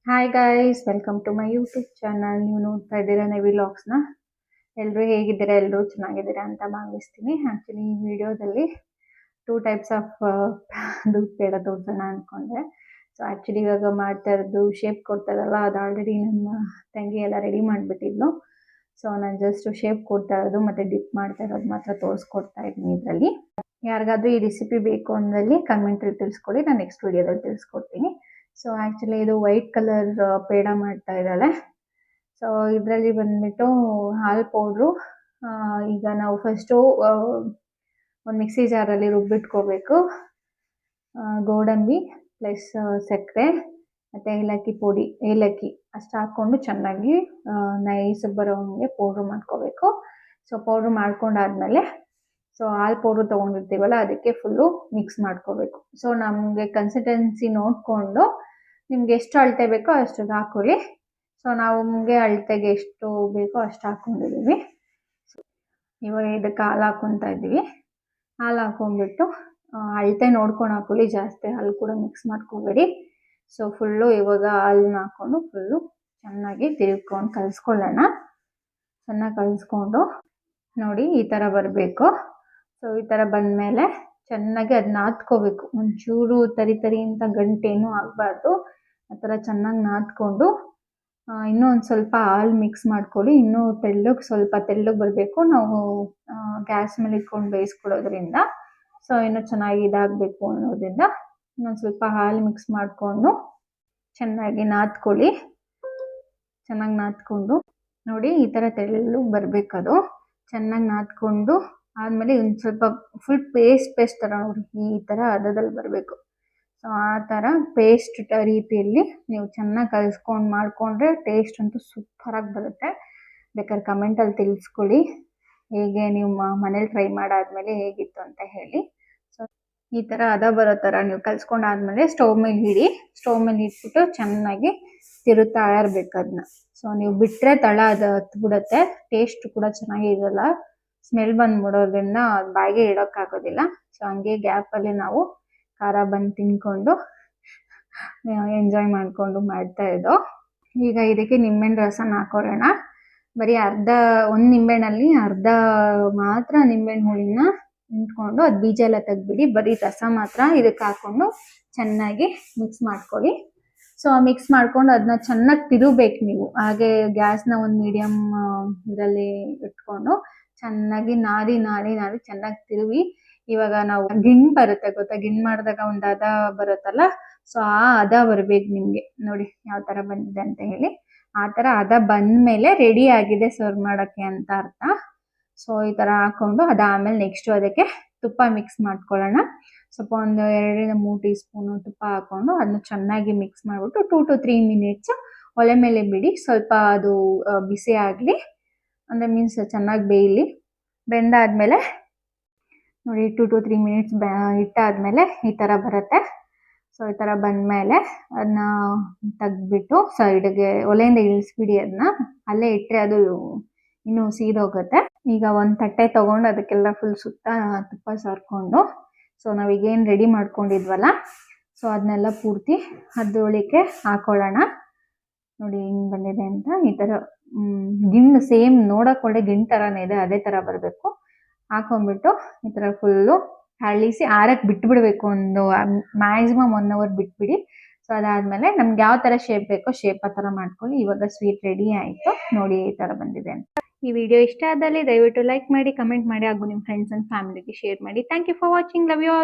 Hi guys, welcome to my YouTube channel. ನೀವು ನೋಡ್ತಾ ಇದ್ದೀರಾ ನವಿ ವ್ಲಾಗ್ಸ್ನ. ಎಲ್ಲರೂ ಹೇಗಿದ್ದೀರಾ? ಎಲ್ಲರೂ ಚೆನ್ನಾಗಿದ್ದೀರಾ ಅಂತ ಭಾವಿಸ್ತೀನಿ. ಆ್ಯಕ್ಚುಲಿ ಈ ವಿಡಿಯೋದಲ್ಲಿ two types of doodh peda ತೋರಿಸೋಣ ಅಂದ್ಕೊಂಡೆ. ಸೊ ಆ್ಯಕ್ಚುಲಿ ಇವಾಗ ಮಾಡ್ತಾ ಇರೋದು ಶೇಪ್ ಕೊಡ್ತಾ ಇರಲ್ಲ, ಅದು ಆಲ್ರೆಡಿ ನನ್ನ ತಂಗಿ ಎಲ್ಲ ರೆಡಿ ಮಾಡಿಬಿಟ್ಟಿದ್ಲು. ಸೊ ನಾನು ಜಸ್ಟ್ ಶೇಪ್ ಕೊಡ್ತಾ ಇರೋದು ಮತ್ತು ಡಿಪ್ ಮಾಡ್ತಾ ಇರೋದು ಮಾತ್ರ ತೋರಿಸ್ಕೊಡ್ತಾ ಇದ್ದೀನಿ ಇದರಲ್ಲಿ. ಯಾರಿಗಾದ್ರೂ ಈ ರೆಸಿಪಿ ಬೇಕು ಅಂದಲ್ಲಿ ಕಮೆಂಟಲ್ಲಿ ತಿಳಿಸ್ಕೊಡಿ, ನಾನು ನೆಕ್ಸ್ಟ್ ವಿಡಿಯೋದಲ್ಲಿ ತಿಳಿಸ್ಕೊಡ್ತೀನಿ. ಸೊ ಆ್ಯಕ್ಚುಲಿ ಇದು ವೈಟ್ ಕಲರ್ ಪೇಡ ಮಾಡ್ತಾ ಇದ್ದಾಳೆ. ಸೊ ಇದರಲ್ಲಿ ಬಂದ್ಬಿಟ್ಟು ಹಾಲು ಪೌಡ್ರು. ಈಗ ನಾವು ಫಸ್ಟು ಒಂದು ಮಿಕ್ಸಿ ಜಾರಲ್ಲಿ ರುಬ್ಬಿಟ್ಕೋಬೇಕು. ಗೋಡಂಬಿ ಪ್ಲಸ್ ಸಕ್ಕರೆ ಮತ್ತು ಏಲಕ್ಕಿ ಪುಡಿ, ಏಲಕ್ಕಿ ಅಷ್ಟು ಹಾಕ್ಕೊಂಡು ಚೆನ್ನಾಗಿ ನೈಸ್ ಬರೋ ಹಂಗೆ ಪೌಡ್ರ್ ಮಾಡ್ಕೋಬೇಕು. ಸೊ ಪೌಡ್ರ್ ಮಾಡ್ಕೊಂಡಾದ್ಮೇಲೆ ಸೊ ಹಾಲು ಪೌಡ್ರ್ ತೊಗೊಂಡಿರ್ತೀವಲ್ಲ ಅದಕ್ಕೆ ಫುಲ್ಲು ಮಿಕ್ಸ್ ಮಾಡ್ಕೋಬೇಕು. ಸೊ ನಮಗೆ ಕನ್ಸಿಸ್ಟೆನ್ಸಿ ನೋಡಿಕೊಂಡು ನಿಮ್ಗೆ ಎಷ್ಟು ಅಳತೆ ಬೇಕೋ ಅಷ್ಟು ಹಾಕೊಳ್ಳಿ. ಸೊ ನಾವು ನಮಗೆ ಅಳತೆಗೆ ಎಷ್ಟು ಬೇಕೋ ಅಷ್ಟು ಹಾಕ್ಕೊಂಡಿದ್ದೀವಿ. ಇವಾಗ ಇದಕ್ಕೆ ಹಾಲು ಹಾಕ್ಕೊತಾ ಇದ್ದೀವಿ. ಹಾಲು ಹಾಕ್ಕೊಂಡ್ಬಿಟ್ಟು ಅಳತೆ ನೋಡ್ಕೊಂಡು ಹಾಕೊಳ್ಳಿ, ಜಾಸ್ತಿ ಹಾಲು ಕೂಡ ಮಿಕ್ಸ್ ಮಾಡ್ಕೋಬೇಡಿ. ಸೊ ಫುಲ್ಲು ಇವಾಗ ಹಾಲನ್ನ ಹಾಕ್ಕೊಂಡು ಫುಲ್ಲು ಚೆನ್ನಾಗಿ ತಿರುಗ್ಕೊಂಡು ಕಲಿಸ್ಕೊಳ್ಳೋಣ. ಚೆನ್ನಾಗಿ ಕಲಿಸ್ಕೊಂಡು ನೋಡಿ ಈ ಥರ ಬರಬೇಕು. ಸೊ ಈ ಥರ ಬಂದಮೇಲೆ ಚೆನ್ನಾಗಿ ಅದನ್ನ ನಾದ್ಕೋಬೇಕು. ಒಂಚೂರು ತರಿ ತರಿ ಅಂತ ಗಂಟೇನೂ ಆಗಬಾರ್ದು. ಆ ಥರ ಚೆನ್ನಾಗಿ ನಾದ್ಕೊಂಡು ಇನ್ನೂ ಒಂದು ಸ್ವಲ್ಪ ಹಾಲು ಮಿಕ್ಸ್ ಮಾಡ್ಕೊಳ್ಳಿ. ಇನ್ನೂ ಸ್ವಲ್ಪ ತೆಳ್ಳಗೆ ಬರಬೇಕು. ನಾವು ಗ್ಯಾಸ್ ಮೇಲೆ ಇಟ್ಕೊಂಡು ಬೇಯಿಸ್ಕೊಳ್ಳೋದ್ರಿಂದ ಸೊ ಇನ್ನೂ ಚೆನ್ನಾಗಿ ಇದಾಗಬೇಕು ಅನ್ನೋದ್ರಿಂದ ಇನ್ನೊಂದು ಸ್ವಲ್ಪ ಹಾಲು ಮಿಕ್ಸ್ ಮಾಡಿಕೊಂಡು ಚೆನ್ನಾಗಿ ನಾದ್ಕೊಳ್ಳಿ. ಚೆನ್ನಾಗಿ ನಾದ್ಕೊಂಡು ನೋಡಿ ಈ ಥರ ತೆಳ್ಳಗೆ ಬರಬೇಕದು. ಚೆನ್ನಾಗಿ ನಾದ್ಕೊಂಡು ಆದಮೇಲೆ ಒಂದು ಸ್ವಲ್ಪ ಫುಲ್ ಪೇಸ್ಟ್ ಥರ ನೋಡಿ ಈ ಥರ ಹದದಲ್ಲಿ ಬರಬೇಕು. ಸೊ ಆ ಥರ ಪೇಸ್ಟ್ ರೀತಿಯಲ್ಲಿ ನೀವು ಚೆನ್ನಾಗಿ ಕಲಿಸ್ಕೊಂಡು ಮಾಡಿಕೊಂಡ್ರೆ ಟೇಸ್ಟ್ ಅಂತೂ ಸೂಪರಾಗಿ ಬರುತ್ತೆ. ಬೇಕಾದ್ರೆ ಕಮೆಂಟಲ್ಲಿ ತಿಳಿಸ್ಕೊಳ್ಳಿ ಹೇಗೆ ನೀವು ಮನೇಲಿ ಟ್ರೈ ಮಾಡಾದ್ಮೇಲೆ ಹೇಗಿತ್ತು ಅಂತ ಹೇಳಿ. ಸೊ ಈ ಥರ ಹದ ಬರೋ ಥರ ನೀವು ಕಲಿಸ್ಕೊಂಡಾದ್ಮೇಲೆ ಸ್ಟವ್ ಮೇಲೆ ಇಡಿ. ಸ್ಟವ್ ಮೇಲೆ ಇಟ್ಬಿಟ್ಟು ಚೆನ್ನಾಗಿ ತಿರುತ್ತಾ ಇರಬೇಕು ಅದನ್ನ. ಸೊ ನೀವು ಬಿಟ್ಟರೆ ತಳ ಅದು ಹತ್ಬಿಡುತ್ತೆ, ಟೇಸ್ಟ್ ಕೂಡ ಚೆನ್ನಾಗಿರಲ್ಲ, ಸ್ಮೆಲ್ ಬಂದ್ಬಿಡೋದ್ರಿಂದ ಬಾಯಿಗೆ ಇಡೋಕ್ಕಾಗೋದಿಲ್ಲ. ಸೊ ಹಂಗೆ ಗ್ಯಾಪಲ್ಲಿ ನಾವು ಖಾರ ಬಂದು ತಿನ್ಕೊಂಡು ಎಂಜಾಯ್ ಮಾಡಿಕೊಂಡು ಮಾಡ್ತಾ ಇದ್ದೋ. ಈಗ ಇದಕ್ಕೆ ನಿಂಬೆಹಣ್ಣು ರಸನ ಹಾಕೊಳ್ಳೋಣ. ಬರೀ ಒಂದು ನಿಂಬೆಹಣ್ಣಲ್ಲಿ ಅರ್ಧ ಮಾತ್ರ ನಿಂಬೆಹಣ್ಣು ಹುಳಿನ ನಿಂತ್ಕೊಂಡು ಅದು ಬೀಜ ಎಲ್ಲ ತೆಗ್ದುಬಿಡಿ. ಬರೀ ರಸ ಮಾತ್ರ ಇದಕ್ಕೆ ಹಾಕ್ಕೊಂಡು ಚೆನ್ನಾಗಿ ಮಿಕ್ಸ್ ಮಾಡ್ಕೊಳ್ಳಿ. ಸೊ ಮಿಕ್ಸ್ ಮಾಡ್ಕೊಂಡು ಅದನ್ನ ಚೆನ್ನಾಗಿ ತಿರುಗಬೇಕು ನೀವು. ಹಾಗೆ ಗ್ಯಾಸ್ನ ಒಂದು ಮೀಡಿಯಮ್ ಇದರಲ್ಲಿ ಇಟ್ಕೊಂಡು ಚೆನ್ನಾಗಿ ನಾದಿ ಚೆನ್ನಾಗಿ ತಿರುವಿ. ಇವಾಗ ನಾವು ಗಿಣ್ ಬರುತ್ತೆ ಗೊತ್ತಾ, ಗಿಣ್ ಮಾಡಿದಾಗ ಒಂದು ಹದ ಬರುತ್ತಲ್ಲ, ಸೊ ಆ ಹದ ಬರ್ಬೇಕು ನಿಮಗೆ. ನೋಡಿ ಯಾವ ಥರ ಬಂದಿದೆ ಅಂತ ಹೇಳಿ. ಆ ಥರ ಹದ ಬಂದಮೇಲೆ ರೆಡಿ ಆಗಿದೆ ಸರ್ವ್ ಮಾಡೋಕ್ಕೆ ಅಂತ ಅರ್ಥ. ಸೊ ಈ ಥರ ಹಾಕ್ಕೊಂಡು ಅದಾದಮೇಲೆ ನೆಕ್ಸ್ಟು ಅದಕ್ಕೆ ತುಪ್ಪ ಮಿಕ್ಸ್ ಮಾಡ್ಕೊಳ್ಳೋಣ. ಸ್ವಲ್ಪ ಒಂದು 2-3 ಟೀ ಸ್ಪೂನು ತುಪ್ಪ ಹಾಕ್ಕೊಂಡು ಅದನ್ನ ಚೆನ್ನಾಗಿ ಮಿಕ್ಸ್ ಮಾಡಿಬಿಟ್ಟು 2 to 3 ಮಿನಿಟ್ಸ್ ಒಲೆ ಮೇಲೆ ಬಿಡಿ. ಸ್ವಲ್ಪ ಅದು ಬಿಸಿ ಆಗಲಿ, ಅಂದರೆ ಮೀನ್ಸ್ ಚೆನ್ನಾಗಿ ಬೇಯಲಿ. ಬೆಂದಾದ್ಮೇಲೆ ನೋಡಿ 2 to 3 ಮಿನಿಟ್ಸ್ ಇಟ್ಟಾದ್ಮೇಲೆ ಈ ಥರ ಬರುತ್ತೆ. ಸೊ ಈ ಥರ ಬಂದಮೇಲೆ ಅದನ್ನ ತೆಗ್ದುಬಿಟ್ಟು ಸೈಡ್ಗೆ ಒಲೆಯಿಂದ ಇಳಿಸ್ಬಿಡಿ. ಅದನ್ನ ಅಲ್ಲೇ ಇಟ್ಟರೆ ಅದು ಇನ್ನೂ ಸೀದೋಗುತ್ತೆ. ಈಗ ಒಂದು ತಟ್ಟೆ ತೊಗೊಂಡು ಅದಕ್ಕೆಲ್ಲ ಫುಲ್ ಸುತ್ತ ತುಪ್ಪ ಸಾರ್ಕೊಂಡು ಸೊ ನಾವೀಗೇನು ರೆಡಿ ಮಾಡ್ಕೊಂಡಿದ್ವಲ್ಲ ಸೊ ಅದನ್ನೆಲ್ಲ ಪೂರ್ತಿ ಅದರೊಳಗೆ ಹಾಕೊಳ್ಳೋಣ. ನೋಡಿ ಹಿಂಗೆ ಬಂದಿದೆ ಅಂತ. ಈ ಥರ ಗಿಣ್ಣು ಸೇಮ್ ನೋಡೋಕೆ ಒಳ್ಳೆ ಗಿಣ್ಣು ಥರನೇ ಇದೆ, ಅದೇ ಥರ ಬರಬೇಕು. ಹಾಕೊಂಡ್ಬಿಟ್ಟು ಈ ಥರ ಫುಲ್ಲು ಅಳಿಸಿ ಆರಕ್ಕೆ ಬಿಟ್ಬಿಡ್ಬೇಕು. ಒಂದು ಮ್ಯಾಕ್ಸಿಮಮ್ 1 hour ಬಿಟ್ಬಿಡಿ. ಸೊ ಅದಾದಮೇಲೆ ನಮ್ಗೆ ಯಾವ ಥರ ಶೇಪ್ ಬೇಕೋ ಶೇಪ್ ಆ ಥರ ಮಾಡ್ಕೊಳ್ಳಿ. ಇವಾಗ ಸ್ವೀಟ್ ರೆಡಿ ಆಯಿತು. ನೋಡಿ ಈ ಥರ ಬಂದಿದೆ ಅಂತ. ಈ ವಿಡಿಯೋ ಇಷ್ಟ ಆದಲ್ಲಿ ದಯವಿಟ್ಟು ಲೈಕ್ ಮಾಡಿ, ಕಮೆಂಟ್ ಮಾಡಿ, ಹಾಗೂ ನಿಮ್ಮ ಫ್ರೆಂಡ್ಸ್ ಆ್ಯಂಡ್ ಫ್ಯಾಮಿಲಿಗೆ ಶೇರ್ ಮಾಡಿ. Thank you for watching. Love you all.